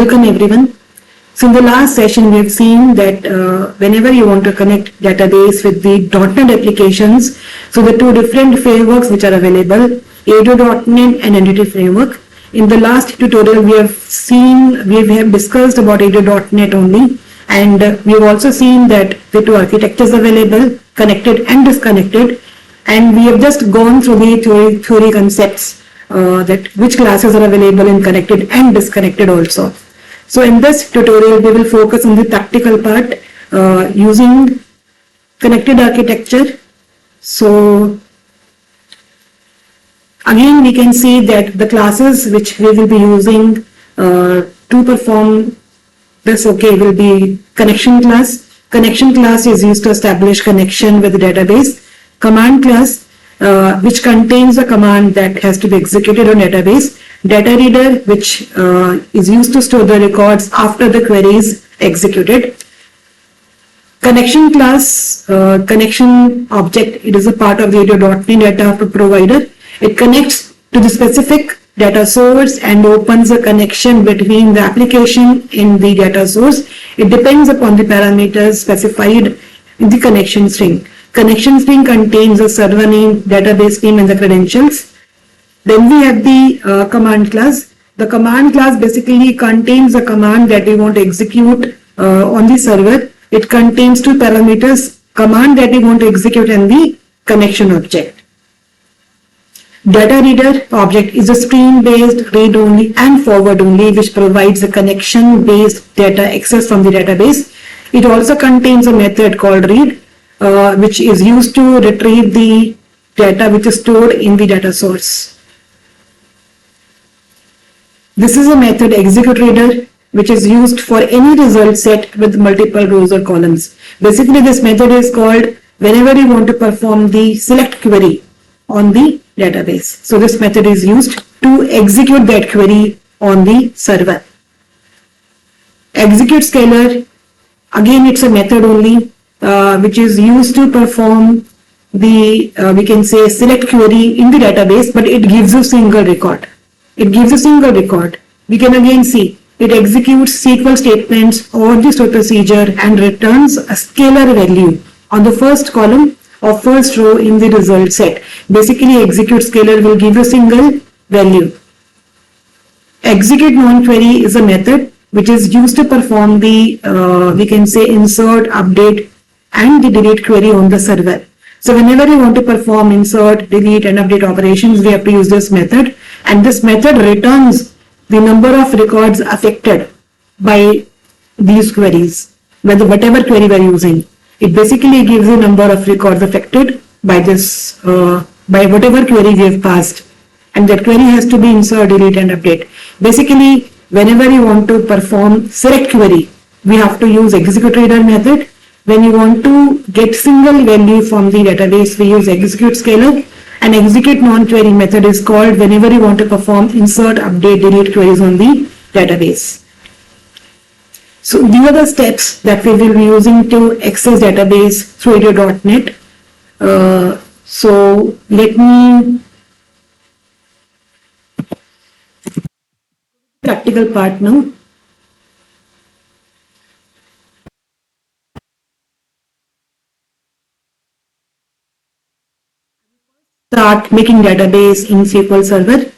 Welcome everyone. So in the last session we have seen that whenever you want to connect database with the .NET applications, so the two different frameworks which are available, ADO.NET and Entity Framework. In the last tutorial we have discussed about ADO.NET only, and we have also seen that the two architectures available, connected and disconnected, and we have just gone through the theory concepts that which classes are available in connected and disconnected also. So in this tutorial we will focus on the practical part using connected architecture. So again we can see that the classes which we will be using to perform this will be connection class. Connection class is used to establish connection with the database. Command class which contains a command that has to be executed on database. Data reader, which is used to store the records after the query is executed. Connection class, connection object, it is a part of the ADO.NET data provider. It connects to the specific data source and opens a connection between the application in the data source. It depends upon the parameters specified in the connection string. Connection string contains a server name, database name and the credentials. Then we have the command class. The command class basically contains a command that we want to execute on the server. It contains two parameters, command that we want to execute and the connection object. Data reader object is a stream-based, read-only and forward-only, which provides a connection-based data access from the database. It also contains a method called read, which is used to retrieve the data which is stored in the data source. This is a method execute reader which is used for any result set with multiple rows or columns. Basically this method is called whenever you want to perform the select query on the database. So this method is used to execute that query on the server. Execute scalar, again it's a method only which is used to perform the we can say select query in the database, but it gives a single record. It gives a single record. We can again see it executes SQL statements or the stored procedure and returns a scalar value on the first column or first row in the result set. Basically execute scalar will give a single value. Execute non-query is a method which is used to perform the we can say insert, update and the delete query on the server. So whenever you want to perform insert, delete and update operations, we have to use this method, and this method returns the number of records affected by these queries, whatever query we are using. It basically gives the number of records affected by this by whatever query we have passed, and that query has to be insert, delete and update. Basically whenever you want to perform select query, we have to use execute reader method. When you want to get single value from the database, we use execute scalar, and execute non-query method is called whenever you want to perform insert, update, delete queries on the database. So these are the steps that we will be using to access database through ADO.NET. So let me practical part now. Start making database in SQL Server.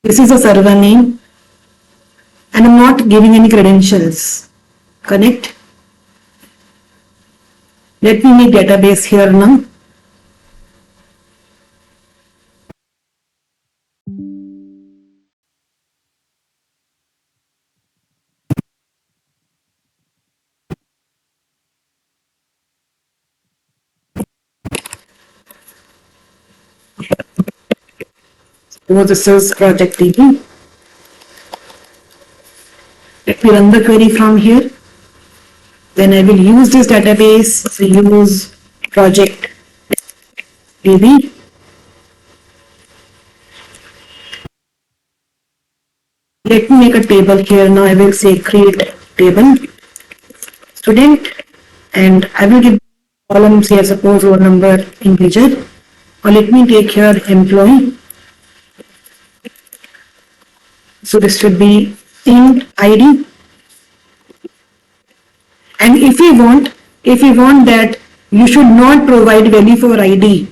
This is a server name and I'm not giving any credentials. Connect. Let me make database here now. So this is project DB. Let me run the query from here. Then I will use this database. So use project DB. Let me make a table here. Now I will say create table student, and I will give columns here, suppose roll number integer, or let me take here employee. So this should be int ID. And if we want that you should not provide value for ID,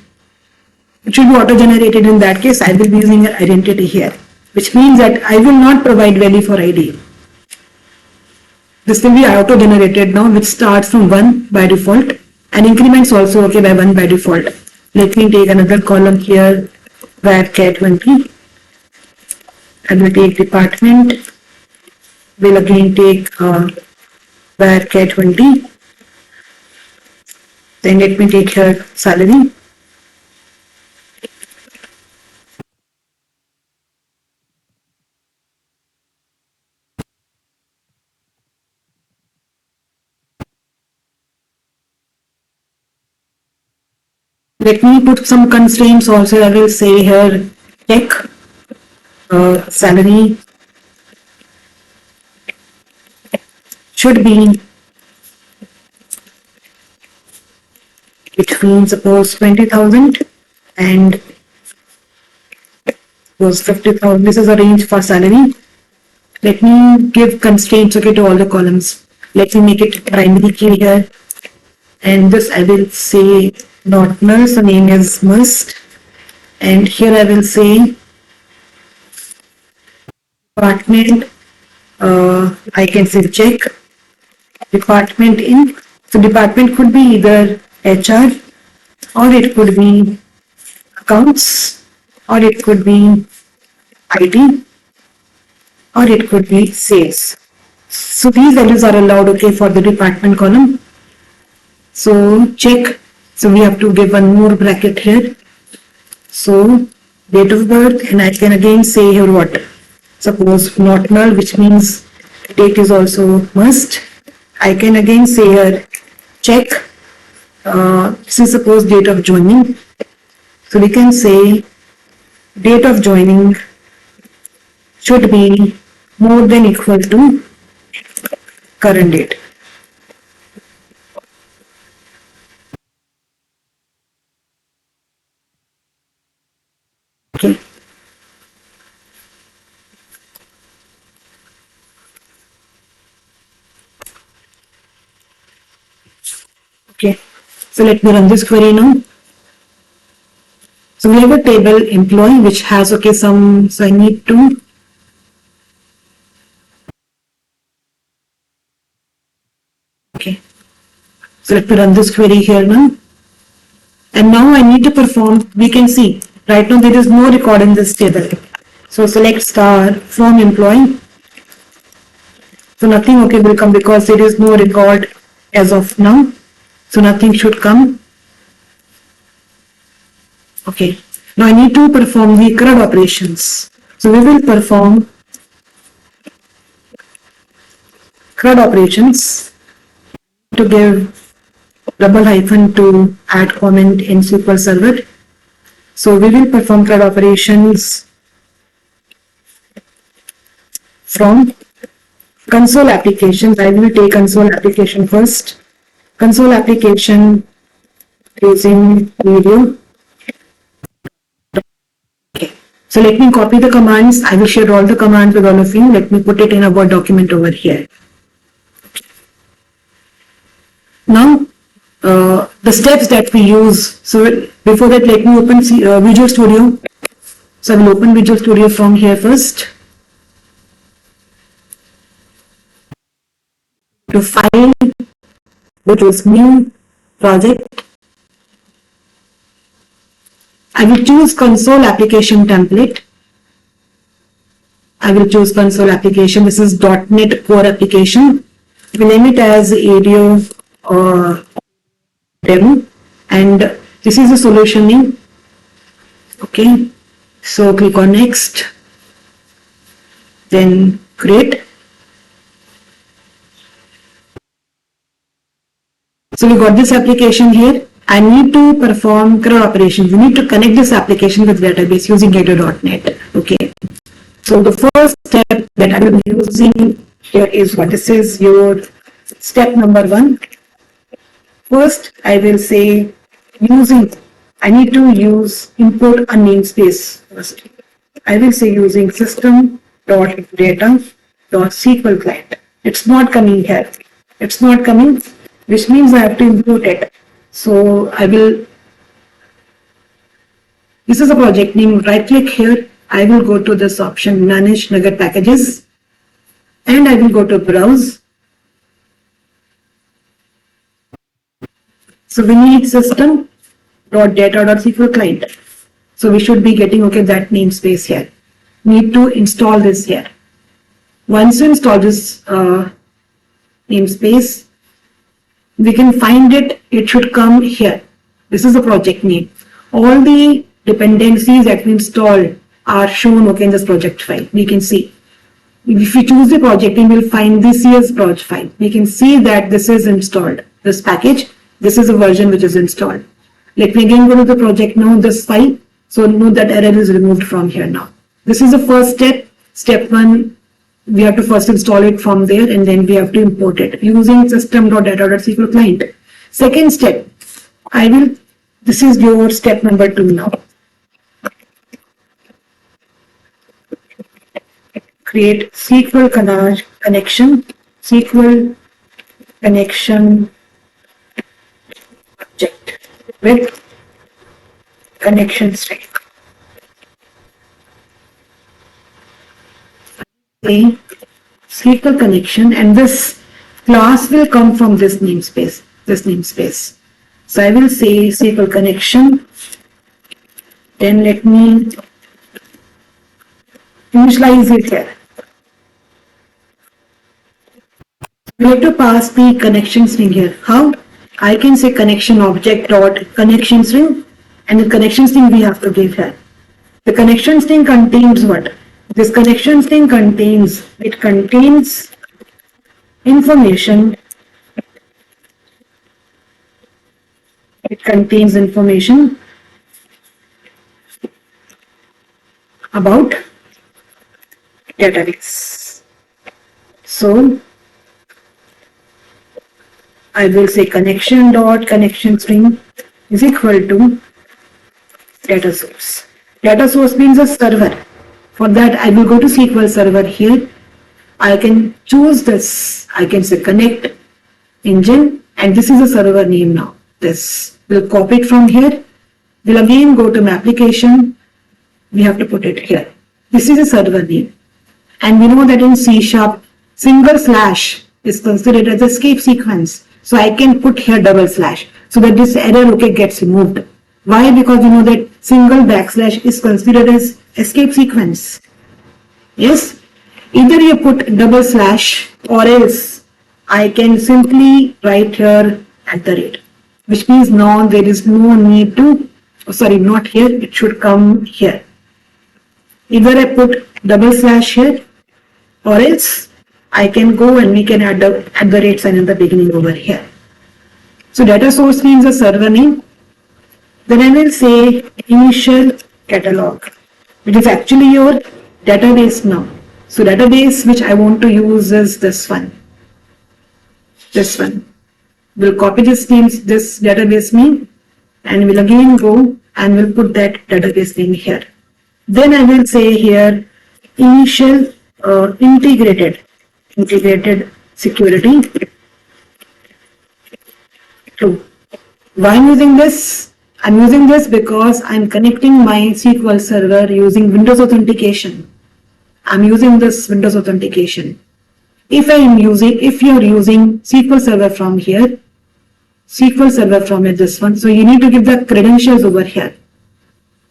it should be auto-generated. In that case, I will be using an identity here, which means that I will not provide value for ID. This will be auto-generated now, which starts from 1 by default, and increments also okay by 1 by default. Let me take another column here, varchar 20. I will take department. We'll again take varchar 20. Then let me take here salary. Let me put some constraints also. I will say here check salary should be between suppose 20,000 and suppose 50,000. This is a range for salary. Let me give constraints okay to all the columns. Let me make it primary key here, and this I will say not null, so name is must, and here I will say department. I can say check department in. So department could be either HR, or it could be accounts, or it could be IT, or it could be sales. So these values are allowed okay for the department column. So check. So we have to give one more bracket here. So date of birth, and I can again say here what? Suppose not null, which means date is also must. I can again say here check. This is suppose date of joining. So we can say date of joining should be more than equal to current date. Okay. Okay. So let me run this query now. So we have a table employee which has okay some. So I need to okay. So let me run this query here now. And now I need to perform. We can see right now there is no record in this table. So select star from employee. So nothing okay will come because there is no record as of now. So nothing should come. Okay. Now I need to perform the CRUD operations. So we will perform CRUD operations to give double hyphen to add comment in SQL Server. So we will perform CRUD operations from console applications. I will take console application first. Console application using video. Okay. So let me copy the commands. I will share all the commands with all of you. Let me put it in a Word document over here. Now, the steps that we use. So before that, let me open Visual Studio. So I will open Visual Studio from here first. To file, which is new project. I will choose console application template. I will choose console application. This is .NET Core application. We name it as ADO or demo, and this is the solution name. Okay, so click on next, then create. So we got this application here. I need to perform CRUD operations. We need to connect this application with database using ADO.NET. Okay. So the first step that I will be using here is what? This is your step number 1. First, I will say using I need to import a namespace first. I will say using system.data.sql client. It's not coming here. It's not coming, which means I have to import it. So this is a project name. Right click here. I will go to this option, manage Nugget packages, and I will go to browse. So we need system.data.sql client. So we should be getting that namespace here. Need to install this here. Once you install this namespace, we can find it. It should come here. This is the project name. All the dependencies that we installed are shown in this project file. We can see. If we choose the project name, we'll find this year's project file. We can see that this is installed. This package, this is a version which is installed. Let me again go to the project now, this file. So note that error is removed from here now. This is the first step. Step 1, we have to first install it from there, and then we have to import it using system.data.sql client. Second step, this is your step number 2 now. Create SQL connection object with connection string. A SQL connection, and this class will come from this namespace. So I will say SQL connection. Then let me initialize it here. We have to pass the connection string here. How? I can say connection object dot connection string, and the connection string we have to give here. The connection string contains what? This connection string contains information. It contains information about database. So I will say connection dot connection string is equal to data source. Data source means a server. For that, I will go to SQL Server here. I can choose this. I can say connect engine, and this is a server name now. This will copy it from here. We'll again go to my application. We have to put it here. This is a server name. And we know that in C# single slash is considered as escape sequence. So I can put here double slash so that this error gets removed. Why? Because we know that single backslash is considered as escape sequence. Yes, either you put double slash or else I can simply write here @ which means now there is no need to, not here, it should come here. Either I put double slash here or else I can go and we can add the @ sign in the beginning over here. So data source means a server name. Then I will say initial catalog, which is actually your database now. So database which I want to use is this one. We'll copy this database name, and we'll again go and we'll put that database name here. Then I will say here initial integrated security 2. Why I'm using this? I'm using this because I'm connecting my SQL Server using Windows authentication. I'm using this Windows authentication. If you're using SQL Server from here, this one, so you need to give the credentials over here.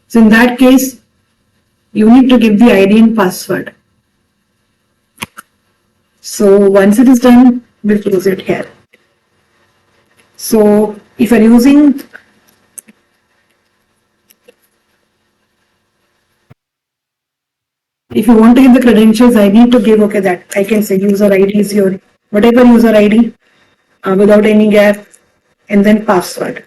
So in that case, you need to give the ID and password. So once it is done, we'll close it here. So if you're using if you want to give the credentials, I need to give, that I can say user ID is your, whatever user ID without any gap, and then password.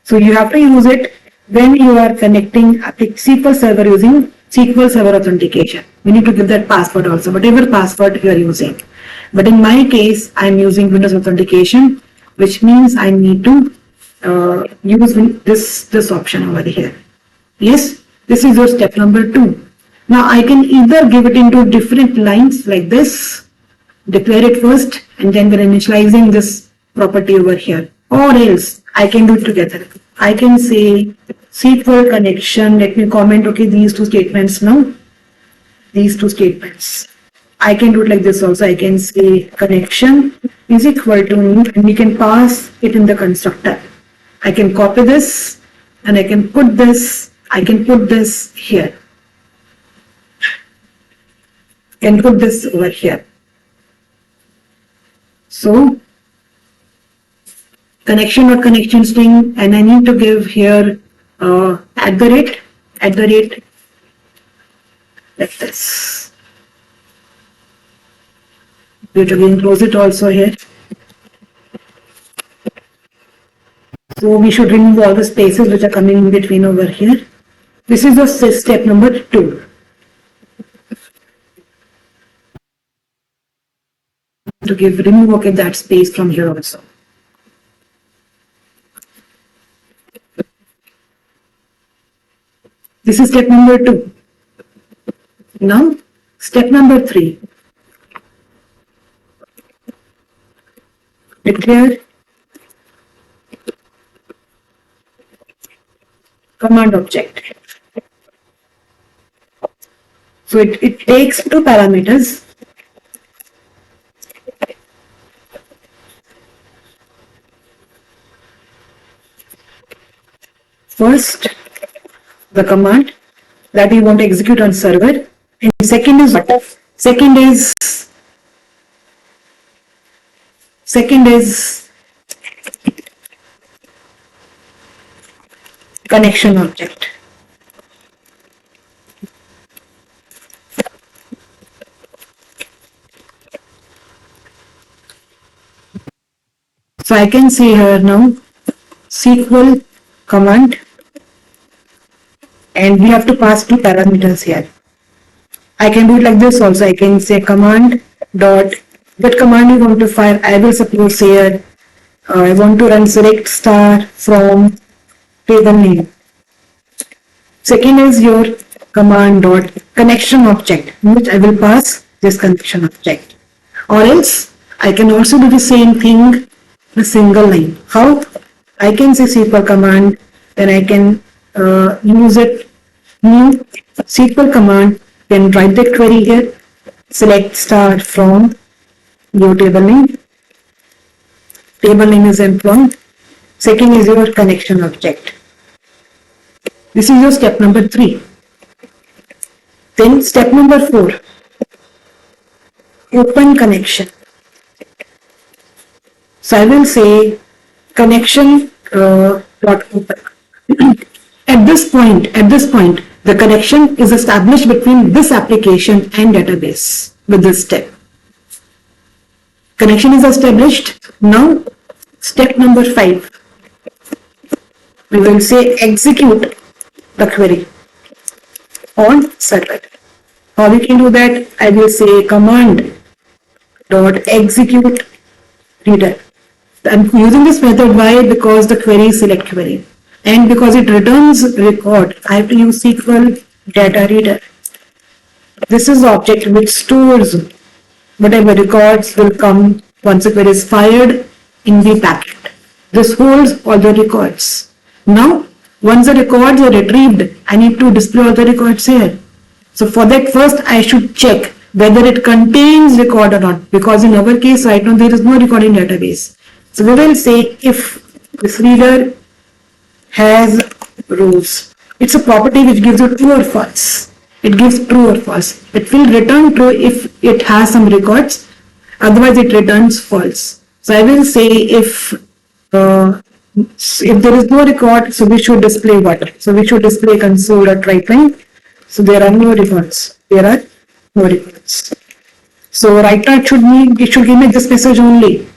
So you have to use it when you are connecting SQL Server using SQL Server authentication. We need to give that password also, whatever password you are using. But in my case, I'm using Windows authentication, which means I need to use this option over here. Yes, this is your step number 2. Now I can either give it into different lines like this, declare it first, and then we're initializing this property over here. Or else I can do it together. I can say SQL connection. Let me comment, okay, these two statements now. These two statements. I can do it like this also. I can say connection is equal to new, and we can pass it in the constructor. I can copy this and I can put this. I can put this here. Can put this over here. So connection or connection string, and I need to give here at the rate like this. We have to again close it also here. So we should remove all the spaces which are coming in between over here. This is the step number 2. To remove okay that space from here also. This is step number 2. Now step number 3. Declare command object. So it takes 2 parameters. First, the command that we want to execute on server, and second is connection object. So I can say here now SQL command, and we have to pass 2 parameters here. I can do it like this also. I can say command dot what command you want to fire. I will suppose here I want to run select star from table name. Second is your command dot connection object, which I will pass this connection object. Or else I can also do the same thing in a single line. How? I can say SQL command, then I can use it new SQL command, then write the query here, select star from your table name. Table name is employee. Second is your connection object. This is your step number 3. Then step number 4, open connection. So I will say connection dot open. At this point, the connection is established between this application and database with this step. Connection is established. Now, step number 5. We will say execute the query on server. How we can do that? I will say command dot execute reader. I'm using this method. Why? Because the query is select query, and because it returns record, I have to use SQL data reader. This is the object which stores whatever records will come once a query is fired in the packet. This holds all the records. Now, once the records are retrieved, I need to display all the records here. So for that, first I should check whether it contains record or not, because in our case right now there is no record in database. So we will say if this reader has rows. It's a property which gives you true or false. It gives true or false. It will return true if it has some records. Otherwise, it returns false. So I will say if there is no record, so we should display what? So we should display console.writeLine. So there are no records. There are no records. So right now it should give me this message only,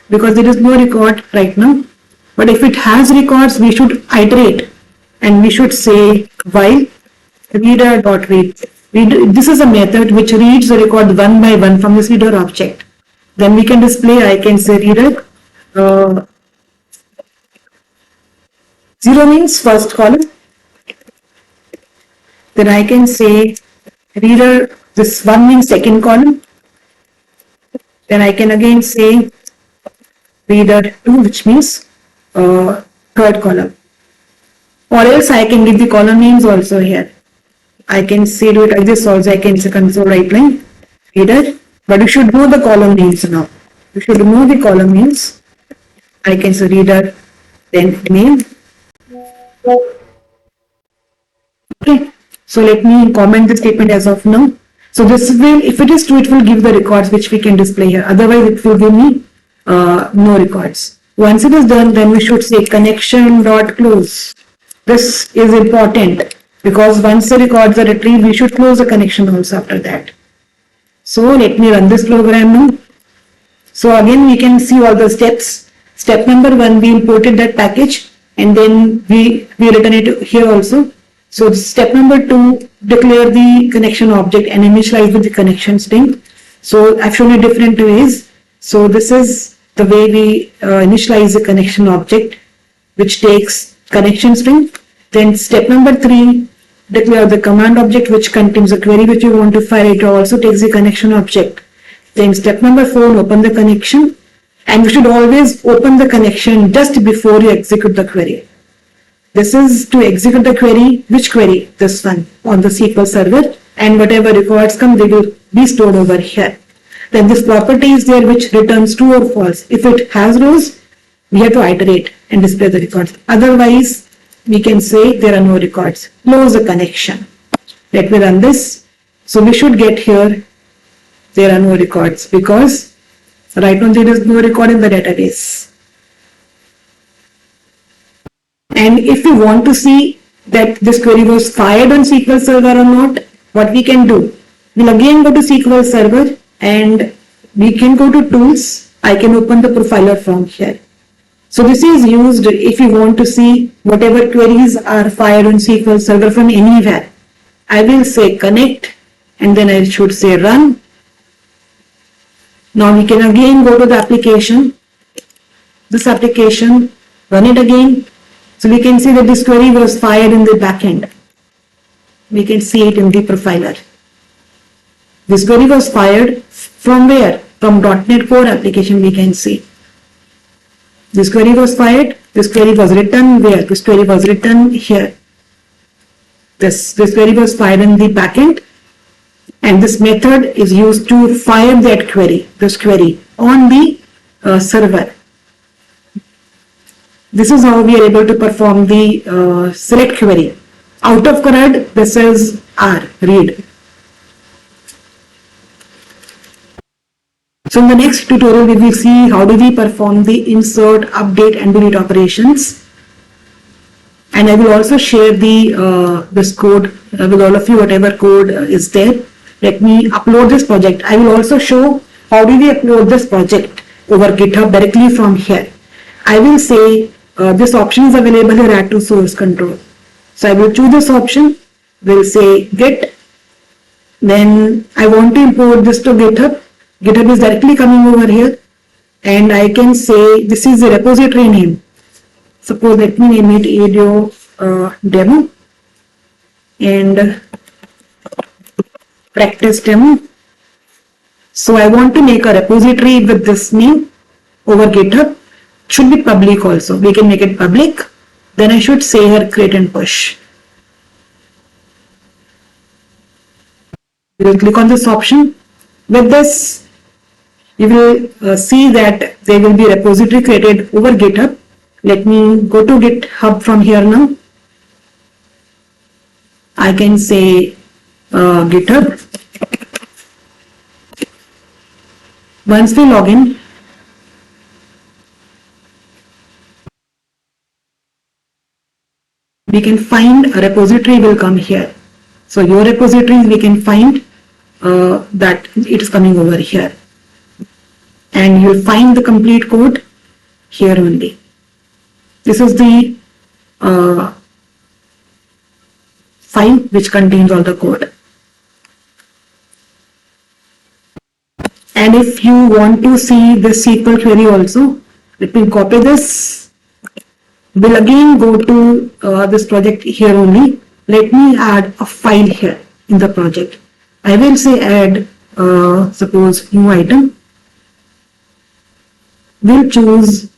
because there is no record right now. But if it has records, we should iterate and we should say while reader.read. This is a method which reads the record one by one from this reader object. Then we can display, I can say reader 0 means first column. Then I can say reader, this 1 means second column. Then I can again say reader 2, which means third column. Or else I can give the column names also here. I can say do it like this also. I can say console right line reader, but you should know the column names now. You should know the column names. I can say reader, then name. Okay. So let me comment the statement as of now. So this will, if it is true, it will give the records which we can display here. Otherwise, it will give me no records. Once it is done, then we should say connection dot close. This is important because once the records are retrieved, we should close the connection also after that. So let me run this program now. So again, we can see all the steps. Step number 1, we imported that package and then we return it here also. So step number 2, declare the connection object and initialize with the connection string. So I've shown you different ways. So this is the way we initialize the connection object, which takes connection string. Then step number 3, declare the command object which contains a query which you want to fire. It also takes the connection object. Then step number 4, open the connection, and you should always open the connection just before you execute the query. This is to execute the query. Which query? This one on the SQL server, and whatever records come, they will be stored over here. Then this property is there which returns true or false. If it has rows, we have to iterate and display the records. Otherwise, we can say there are no records. Close the connection. Let me run this. So we should get here there are no records because right now there is no record in the database. And if we want to see that this query was fired on SQL Server or not, what we can do? We'll again go to SQL Server and we can go to Tools. I can open the profiler from here. So this is used if you want to see whatever queries are fired on SQL Server from anywhere. I will say connect and then I should say run. Now we can again go to the application, this application, run it again. So we can see that this query was fired in the backend. We can see it in the profiler. This query was fired from where? From .NET Core application we can see. This query was fired, this query was written where? This query was written here. This query was fired in the backend. And this method is used to fire that query, this query on the server. This is how we are able to perform the select query. Out of CRUD, this is R, read. So in the next tutorial, we will see how do we perform the insert, update and delete operations. And I will also share the this code with all of you, whatever code is there. Let me upload this project. I will also show how do we upload this project over GitHub directly from here. I will say this option is available here, add to source control. So I will choose this option, will say git. Then I want to import this to GitHub. GitHub is directly coming over here. And I can say this is the repository name. Suppose let me name it ADO demo and practice demo. So I want to make a repository with this name over GitHub. Should be public also. We can make it public. Then I should say here create and push. We will click on this option. With this, you will see that there will be a repository created over GitHub. Let me go to GitHub from here now. I can say GitHub. Once we log in, we can find a repository will come here. So your repositories we can find that it is coming over here. And you'll find the complete code here only. This is the file which contains all the code. And if you want to see the SQL query also, let me copy this We'll again go to this project here only. Let me add a file here in the project. I will say add, suppose new item. We'll choose